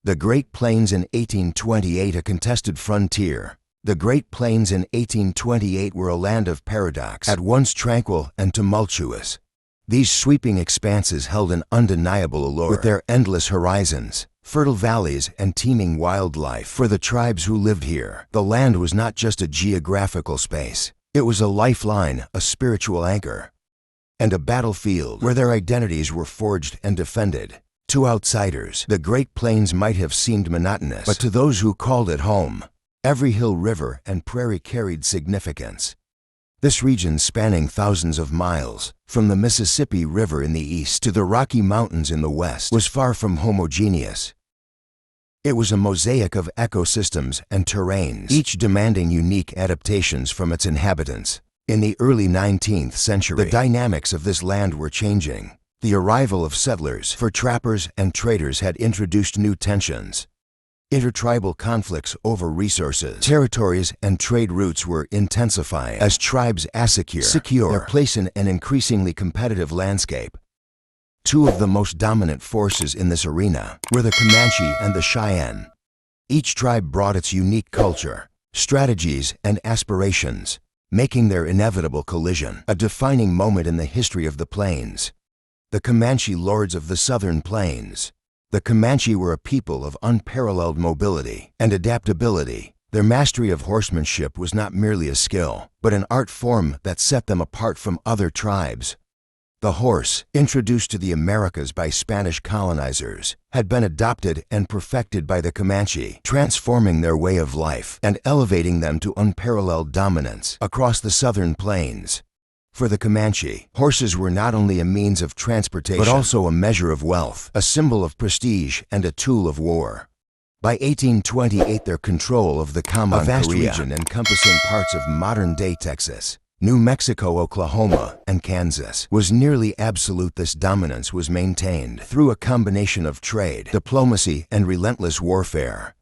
The Great Plains in 1828, a contested frontier. The Great Plains in 1828 were a land of paradox, at once tranquil and tumultuous. These sweeping expanses held an undeniable allure, with their endless horizons, fertile valleys, and teeming wildlife. For the tribes who lived here, the land was not just a geographical space. It was a lifeline, a spiritual anchor, and a battlefield where their identities were forged and defended. To outsiders, the Great Plains might have seemed monotonous, but to those who called it home, every hill, river, and prairie carried significance. This region, spanning thousands of miles, from the Mississippi River in the east to the Rocky Mountains in the west, was far from homogeneous. It was a mosaic of ecosystems and terrains, each demanding unique adaptations from its inhabitants. In the early 19th century, the dynamics of this land were changing. The arrival of settlers, fur trappers, and traders had introduced new tensions. Intertribal conflicts over resources, territories, and trade routes were intensifying as tribes secure their place in an increasingly competitive landscape. Two of the most dominant forces in this arena were the Comanche and the Cheyenne. Each tribe brought its unique culture, strategies, and aspirations, making their inevitable collision a defining moment in the history of the plains. The Comanche, lords of the southern plains. The Comanche were a people of unparalleled mobility and adaptability. Their mastery of horsemanship was not merely a skill, but an art form that set them apart from other tribes. The horse, introduced to the Americas by Spanish colonizers, had been adopted and perfected by the Comanche, transforming their way of life and elevating them to unparalleled dominance across the southern plains. For the Comanche, horses were not only a means of transportation, but also a measure of wealth, a symbol of prestige, and a tool of war. By 1828, their control of the Comanche, a vast region encompassing parts of modern-day Texas, New Mexico, Oklahoma, and Kansas, was nearly absolute. This dominance was maintained through a combination of trade, diplomacy, and relentless warfare.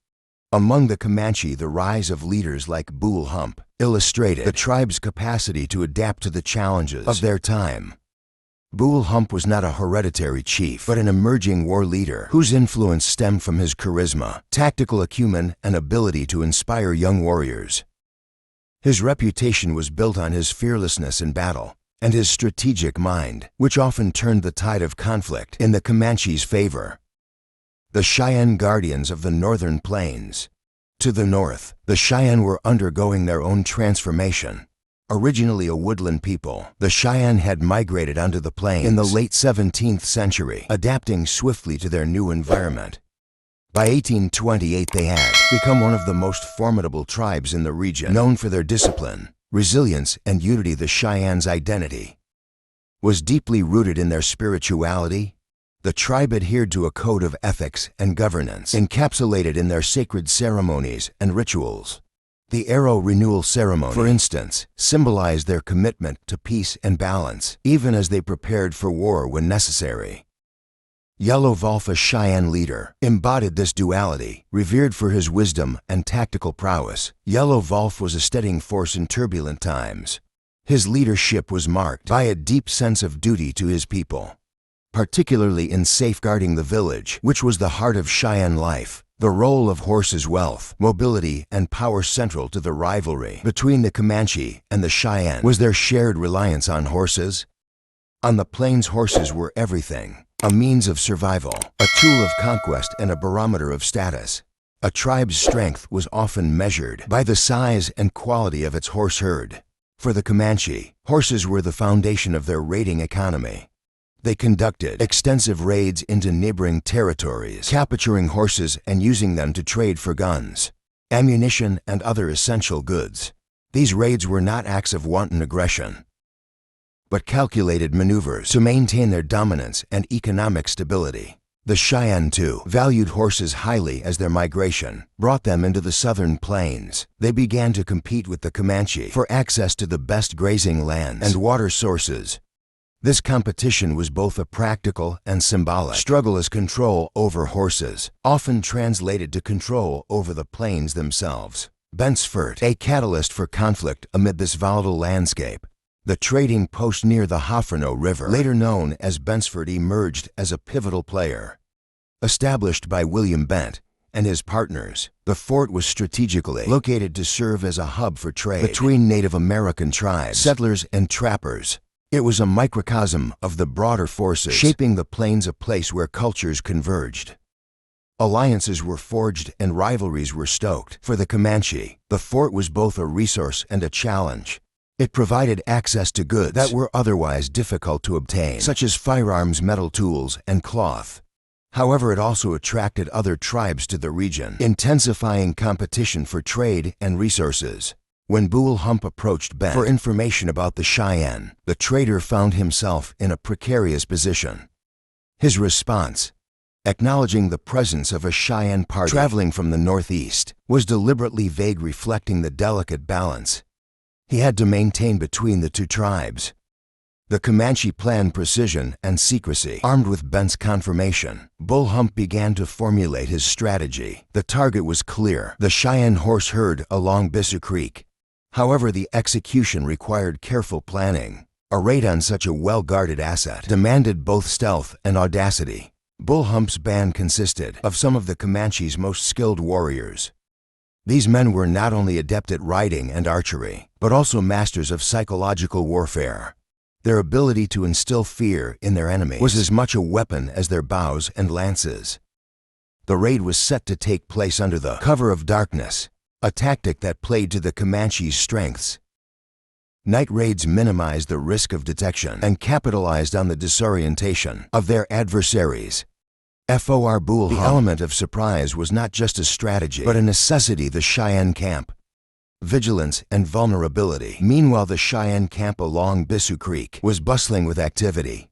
Among the Comanche, the rise of leaders like Bull Hump illustrated the tribe's capacity to adapt to the challenges of their time. Bull Hump was not a hereditary chief, but an emerging war leader whose influence stemmed from his charisma, tactical acumen, and ability to inspire young warriors. His reputation was built on his fearlessness in battle and his strategic mind, which often turned the tide of conflict in the Comanche's favor. The Cheyenne, guardians of the northern plains. To the north, the Cheyenne were undergoing their own transformation. Originally a woodland people, the Cheyenne had migrated onto the plains in the late 17th century, adapting swiftly to their new environment. By 1828, they had become one of the most formidable tribes in the region, known for their discipline, resilience, and unity. The Cheyenne's identity was deeply rooted in their spirituality. The tribe adhered to a code of ethics and governance, encapsulated in their sacred ceremonies and rituals. The arrow renewal ceremony, for instance, symbolized their commitment to peace and balance, even as they prepared for war when necessary. Yellow Wolf, a Cheyenne leader, embodied this duality. Revered for his wisdom and tactical prowess, Yellow Wolf was a steadying force in turbulent times. His leadership was marked by a deep sense of duty to his people, particularly in safeguarding the village, which was the heart of Cheyenne life. The role of horses' wealth, mobility, and power central to the rivalry between the Comanche and the Cheyenne was their shared reliance on horses. On the plains, horses were everything. A means of survival, a tool of conquest, and a barometer of status. A tribe's strength was often measured by the size and quality of its horse herd. For the Comanche, horses were the foundation of their raiding economy. They conducted extensive raids into neighboring territories, capturing horses and using them to trade for guns, ammunition, and other essential goods. These raids were not acts of wanton aggression, but calculated maneuvers to maintain their dominance and economic stability. The Cheyenne, too, valued horses highly. As their migration brought them into the southern plains, they began to compete with the Comanche for access to the best grazing lands and water sources. This competition was both a practical and symbolic struggle, as control over horses often translated to control over the plains themselves. Bensford, a catalyst for conflict amid this volatile landscape. The trading post near the Hofferno River, later known as Bensford, emerged as a pivotal player. Established by William Bent, and his partners. The fort was strategically located to serve as a hub for trade between Native American tribes, settlers, and trappers. It was a microcosm of the broader forces shaping the plains, a place where cultures converged. Alliances were forged and rivalries were stoked. For the Comanche, the fort was both a resource and a challenge. It provided access to goods that were otherwise difficult to obtain, such as firearms, metal tools, and cloth. However, it also attracted other tribes to the region, intensifying competition for trade and resources. When Bull Hump approached Ben for information about the Cheyenne, the trader found himself in a precarious position. His response, acknowledging the presence of a Cheyenne party traveling from the northeast, was deliberately vague, reflecting the delicate balance he had to maintain between the two tribes. The Comanche planned precision and secrecy. Armed with Ben's confirmation, Bull Hump began to formulate his strategy. The target was clear: the Cheyenne horse herd along Bissau Creek. However, the execution required careful planning. A raid on such a well-guarded asset demanded both stealth and audacity. Bull Hump's band consisted of some of the Comanche's most skilled warriors. These men were not only adept at riding and archery, but also masters of psychological warfare. Their ability to instill fear in their enemies was as much a weapon as their bows and lances. The raid was set to take place under the cover of darkness, a tactic that played to the Comanche's strengths. Night raids minimized the risk of detection and capitalized on the disorientation of their adversaries. For Bull Hump, the element of surprise was not just a strategy, but a necessity. The Cheyenne camp, vigilance and vulnerability. Meanwhile, the Cheyenne camp along Bissau Creek was bustling with activity.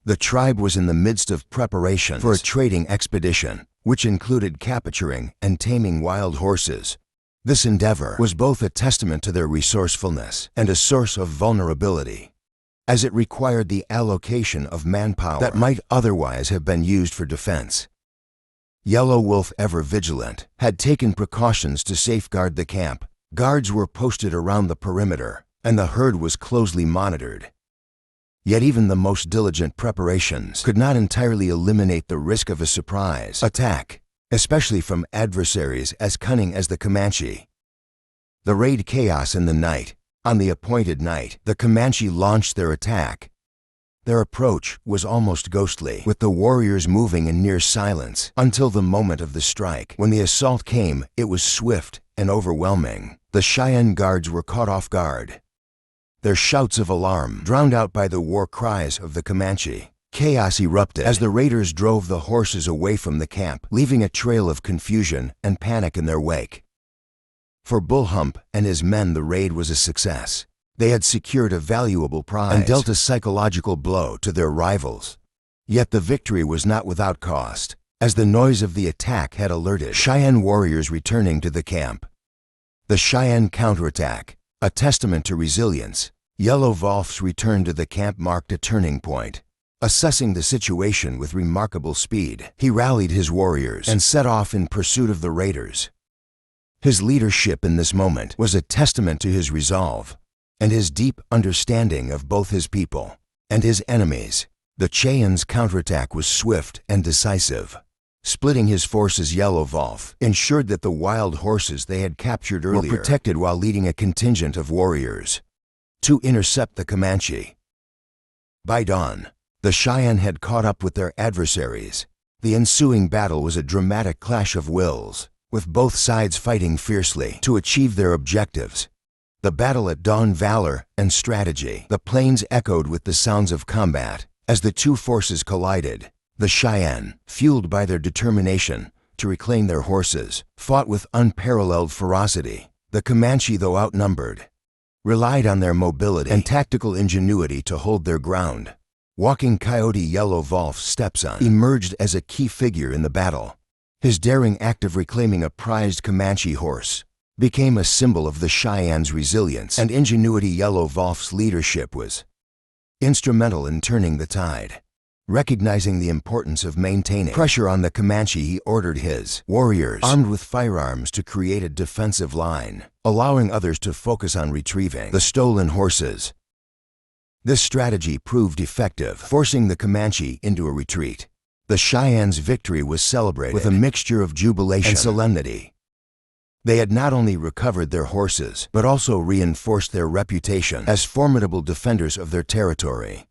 The tribe was in the midst of preparations for a trading expedition, which included capturing and taming wild horses. This endeavor was both a testament to their resourcefulness and a source of vulnerability, as it required the allocation of manpower that might otherwise have been used for defense. Yellow Wolf, ever vigilant, had taken precautions to safeguard the camp. Guards were posted around the perimeter, and the herd was closely monitored. Yet even the most diligent preparations could not entirely eliminate the risk of a surprise attack, especially from adversaries as cunning as the Comanche. The raid chaos in the night. On the appointed night, the Comanche launched their attack. Their approach was almost ghostly, with the warriors moving in near silence until the moment of the strike. When the assault came, it was swift and overwhelming. The Cheyenne guards were caught off guard, their shouts of alarm drowned out by the war cries of the Comanche. Chaos erupted as the raiders drove the horses away from the camp, leaving a trail of confusion and panic in their wake. For Bull Hump and his men, the raid was a success. They had secured a valuable prize and dealt a psychological blow to their rivals. Yet the victory was not without cost, as the noise of the attack had alerted Cheyenne warriors returning to the camp. The Cheyenne counterattack, a testament to resilience. Yellow Wolf's return to the camp marked a turning point. Assessing the situation with remarkable speed, he rallied his warriors and set off in pursuit of the raiders. His leadership in this moment was a testament to his resolve and his deep understanding of both his people and his enemies. The Cheyenne's counterattack was swift and decisive. Splitting his forces, Yellow Wolf ensured that the wild horses they had captured earlier were protected while leading a contingent of warriors to intercept the Comanche. By dawn, the Cheyenne had caught up with their adversaries. The ensuing battle was a dramatic clash of wills, with both sides fighting fiercely to achieve their objectives. The battle at dawn, valor and strategy. The plains echoed with the sounds of combat as the two forces collided. The Cheyenne, fueled by their determination to reclaim their horses, fought with unparalleled ferocity. The Comanche, though outnumbered, relied on their mobility and tactical ingenuity to hold their ground. Walking Coyote, Yellow Wolf's stepson, emerged as a key figure in the battle. His daring act of reclaiming a prized Comanche horse became a symbol of the Cheyenne's resilience and ingenuity. Yellow Wolf's leadership was instrumental in turning the tide. Recognizing the importance of maintaining pressure on the Comanche, he ordered his warriors, armed with firearms, to create a defensive line, allowing others to focus on retrieving the stolen horses. This strategy proved effective, forcing the Comanche into a retreat. The Cheyennes' victory was celebrated with a mixture of jubilation and solemnity. They had not only recovered their horses, but also reinforced their reputation as formidable defenders of their territory.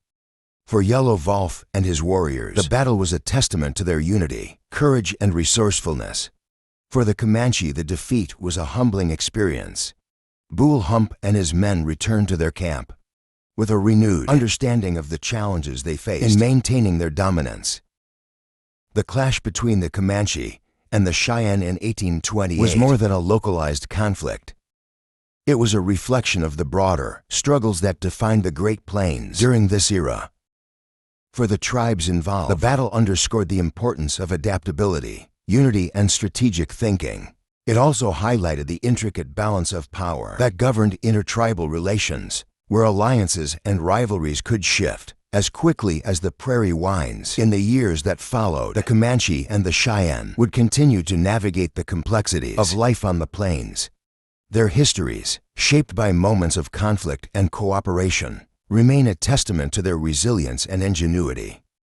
For Yellow Wolf and his warriors, the battle was a testament to their unity, courage, and resourcefulness. For the Comanche, the defeat was a humbling experience. Bull Hump and his men returned to their camp with a renewed understanding of the challenges they faced in maintaining their dominance. The clash between the Comanche and the Cheyenne in 1828 was more than a localized conflict. It was a reflection of the broader struggles that defined the Great Plains during this era. For the tribes involved, the battle underscored the importance of adaptability, unity, and strategic thinking. It also highlighted the intricate balance of power that governed intertribal relations, where alliances and rivalries could shift as quickly as the prairie winds. In the years that followed, the Comanche and the Cheyenne would continue to navigate the complexities of life on the plains. Their histories, shaped by moments of conflict and cooperation, remain a testament to their resilience and ingenuity.